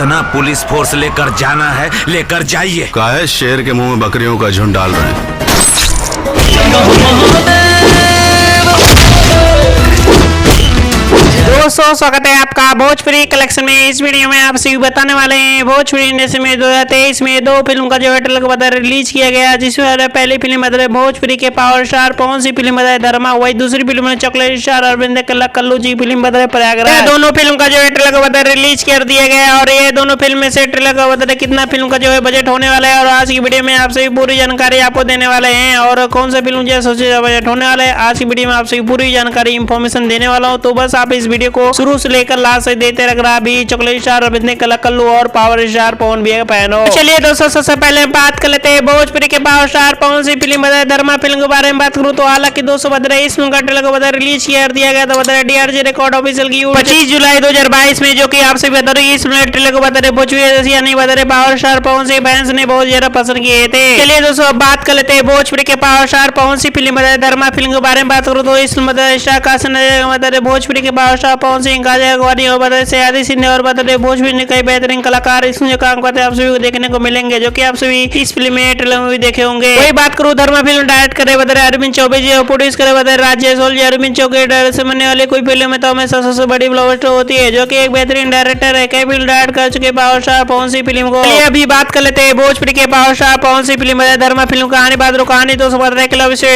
जितना police force लेकर जाना है लेकर जाइए। काहे शेर के मुंह में बकरियों का झुंड डाल रहे हैं? दोस्तों स्वागत है आपका भोजपुरी कलेक्शन में। इस वीडियो में आप सभी बताने वाले हैं भोजपुरी इंडस्ट्री में 2023 में दो फिल्म का जो है ट्रेलर बताया रिलीज किया गया, जिसमें पहली फिल्म बताया भोजपुरी के power star Pawan Singh film बताया धर्मा, वही दूसरी फिल्म में चॉकलेट स्टार अरविंद कल्लू जी फिल्म बताया प्रयागराज। दोनों फिल्म का जो है ट्रेलर बताया रिलीज कर दिया गया और ये दोनों फिल्म में से ट्रेलर का बताया कितना फिल्म का जो है बजट होने वाला है और आज की वीडियो में आप सभी पूरी जानकारी आपको देने वाले हैं और कौन सा फिल्म जो है सबसे बजट होने वाला है। आज की वीडियो में आप सभी पूरी जानकारी इंफॉर्मेशन देने वाला हूँ, तो बस आप इस वीडियो को शुरू से लेकर लास्ट तक देखते रह रहा। भी चॉकलेट स्टार अरविंद कल्लू और पावर स्टार पवन भी फैन हो। चलिए दोस्तों सबसे पहले बात कर लेते हैं भोजपुरी के power star Pawan Singh film बताया धर्मा फिल्म के बारे में बात करूं तो हालांकि दोस्तों बताया इस फिल्म का ट्रेलर को बताया रिलीज कर दिया गया था बताया डीआरजे रिकॉर्ड ऑफिशियल की 25 जुलाई 2022 में, जो कि आपसे बता रही इस ट्रेलर को बताया भोजपुरी यानी बताया power star Pawan Singh fans ने बहुत ज्यादा पसंद किए थे। चलिए दोस्तों बात कर लेते हैं भोजपुरी के power star Pawan Singh film बताया धर्मा फिल्म के बारे में बात करूं तो इस स्टार कास्ट बताया भोजपुरी के पावर स्टार पवन सिंह सयादी सिंह और बताते भोजपुरी ने कई बेहतरीन कलाकार इसमें काम करते हैं आप सभी को देखने को मिलेंगे, जो कि आप सभी इस फिल्म में ट्रेलर में भी देखे होंगे। वही बात करूं धर्मा फिल्म डायरेक्ट करे बताए अरविंद चौबे जी और प्रोड्यूस करे बताए राजेश जी। अरविंद चौबे डायरेक्ट से बनने वाली कोई फिल्म में तो हमेशा सबसे बड़ी ब्लॉकबस्टर होती है, जो कि एक बेहतरीन डायरेक्टर है। कई फिल्म डायरेक्ट कर चुके power star Pawan Singh film को। अभी बात कर लेते हैं भोजपुरी के power star Pawan Singh film बताए धर्मा फिल्म कहानी बात कहानी तो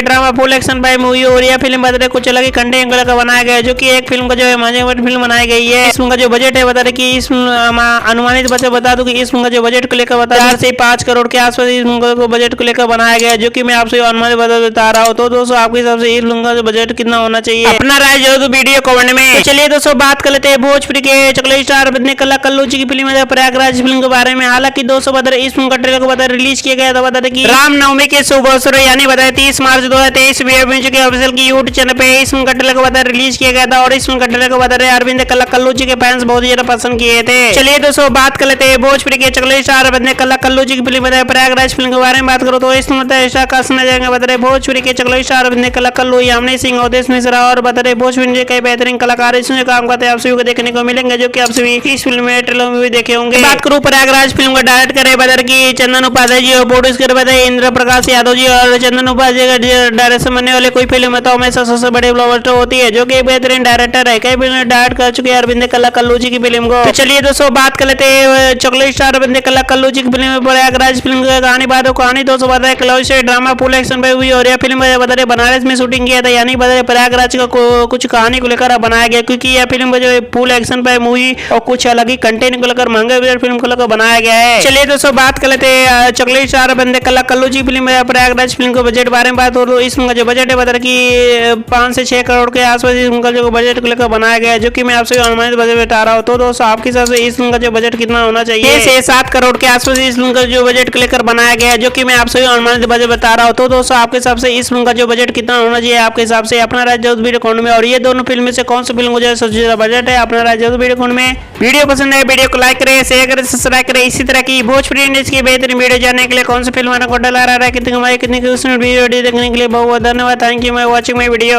drama full action by movie और यह फिल्म बताए कुछ अलग ही कंटेंट का बनाया गया, जो कि एक फिल्म का जो है मजेदार फिल्म बनाई गई है। इस फिल्म का जो बजट है बता रहे कि इस अनुमानित बता दूं कि इस फिल्म का जो बजट को लेकर बता 4 से 5 करोड़ के आसपास इस फिल्म को बजट को लेकर बनाया गया है, जो कि मैं आपसे अनुमानित बता रहा हूं। तो दोस्तों आपके हिसाब से इस फिल्म का बजट कितना होना चाहिए, अपना राय जरूर वीडियो कमेंट में। तो चलिए दोस्तों बात कर लेते हैं भोजपुरी के चॉकलेट स्टार अरविंद कल्लू जी की फिल्म है प्रयागराज फिल्म के बारे में। हालांकि दोस्तों बता रहे इस फिल्म का ट्रेलर को बता रिलीज किया गया था बता रहे कि रामनवमी के शुभ अवसर यानी बताया 30 मार्च 2023 ऑफिशियल की यूट्यूब चैनल पे इस फिल्म का ट्रेलर को बता रिलीज किया गया था और इस फिल्म का ट्रेलर को बता रहे अरविंद कल्लू जी के फैंस बहुत ज्यादा पसंद किए थे। चलिए दोस्तों बात कर लेते हैं भोजपुरी के चॉकलेट स्टार अरविंद कल्लू जी की फिल्म बताया प्रयागराज फिल्म के बारे में बात करो तो इस का सुना जाएगा बता रहे भोजपुरी के चॉकलेट स्टार अरविंद कल्लू यामिनी सिंह अवधेश मिश्रा और बता रहे भोजपुरी के बेहतरीन कलाकार इसमें काम करते हैं आप सभी को देखने को मिलेंगे, जो कि आप सभी इस फिल्म में ट्रेलर में भी देखे होंगे। बात करूं प्रयागराज फिल्म का डायरेक्ट करे बदर की चंदन उपाध्याय जी और प्रोड्यूस करे बताए इंद्र प्रकाश यादव जी और चंदन उपाध्याय का डायरेक्शन बनने वाले कोई फिल्म है तो हमेशा सबसे बड़े ब्लॉकबस्टर होती है, जो कि एक बेहतरीन डायरेक्टर है। कई फिल्म डायरेक्ट कर चुके हैं अरविंद कल्लू जी की फिल्म को। तो चलिए दोस्तों बात कर लेते हैं चॉकलेट स्टार अरविंद कल्लू जी की फिल्म प्रयागराज फिल्म की कहानी बात हो कहानी दोस्तों बताया क्लाउड से ड्रामा फुल एक्शन पे हुई और यह फिल्म बता बनारस में शूटिंग किया था, यानी बता प्रयागराज का कुछ कहानी को लेकर बनाया गया, क्योंकि यह फिल्म जो है फुल एक्शन पे मूवी और कुछ अलग ही कंटेंट को लेकर महंगे बजट फिल्म को लेकर बनाया गया है। चलिए दोस्तों बात कर लेते हैं चॉकलेट स्टार अरविंद कल्लू जी फिल्म प्रयागराज फिल्म के बजट बारे में बात हो तो इस फिल्म का जो बजट है बता कि 5 से 6 करोड़ के आसपास इस फिल्म का जो बजट को लेकर बनाया गया है, जो कि मैं आपसे अनुमानित बजट बता रहा हूँ। तो दोस्तों आपके हिसाब से इस फिल्म का जो बजट कितना होना चाहिए? 6 से 7 करोड़ के आसपास इस फिल्म का जो बजट को लेकर बनाया गया है, जो कि मैं आपसे अनुमानित बजट बता रहा हूँ। तो दोस्तों आपके हिसाब से इस फिल्म का जो बजट कितना होना चाहिए आपके हिसाब से? अपना राय जरूर वीडियो कमेंट में। और ये दोनों फिल्म में से कौन सी फिल्म को जो सबसे ज्यादा बजट है अपना राय जरूर वीडियो कमेंट में। वीडियो पसंद है वीडियो को लाइक करें, शेयर करें, सब्सक्राइब करें। इसी तरह की भोजपुरी इंडस्ट्री की बेहतरीन वीडियो जानने के लिए कौन सी फिल्म को डला रहा है कितनी वीडियो देखने के लिए बहुत बहुत धन्यवाद। Thank you for watching my video.